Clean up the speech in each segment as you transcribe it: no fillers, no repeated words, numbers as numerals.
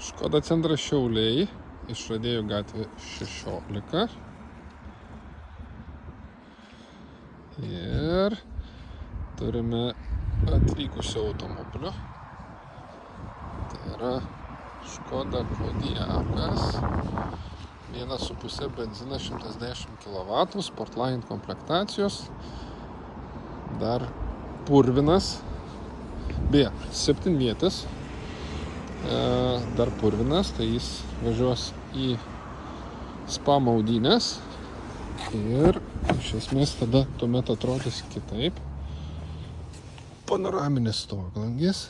Škoda centras Šiauliai, Išradėjų gatvė 16. Ir turime atvykusių automobilių. Tai yra Škoda Kodiakas, 1,5 benzinas, 110 kW, Sportline komplektacijos, dar purvinas, beje, 7-vietis, dar purvinas, tai jis važiuos į spa maudynės ir iš esmės tada tuomet atrodys kitaip. Panoraminis stoglangis.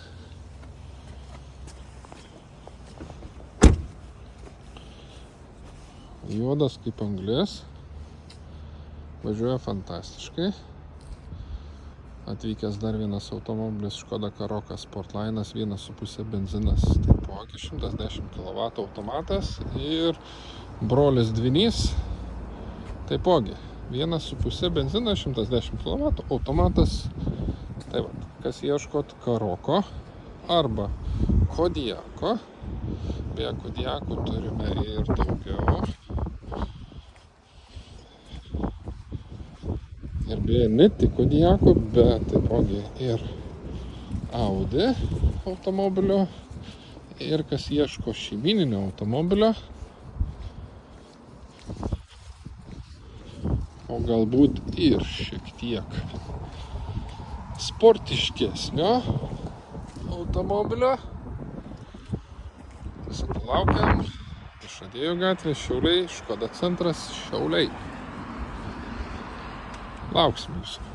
Juodas kaip anglis. Važiuoja fantastiškai. Atvykęs dar vienas automobilis Škoda Karokas Sportline'as, 1,5 benzinas, taipogi 110 kW automatas ir brolis dvynys, taipogi 1,5 benzinas, 110 kW automatas. Tai va, kas ieškot Karoko arba Kodiako, beje, Kodiakų turime ir daugiau. Ir beje, ne tik Kodiako, bet taipogi ir Audi automobilio. Ir kas ieško šeimyninio automobilio, o galbūt ir šiek tiek sportiškesnio automobilio, visada laukiam. Išradėjų gatvė Šiauliai, Škoda centras Šiauliai. Lauksim jūsų.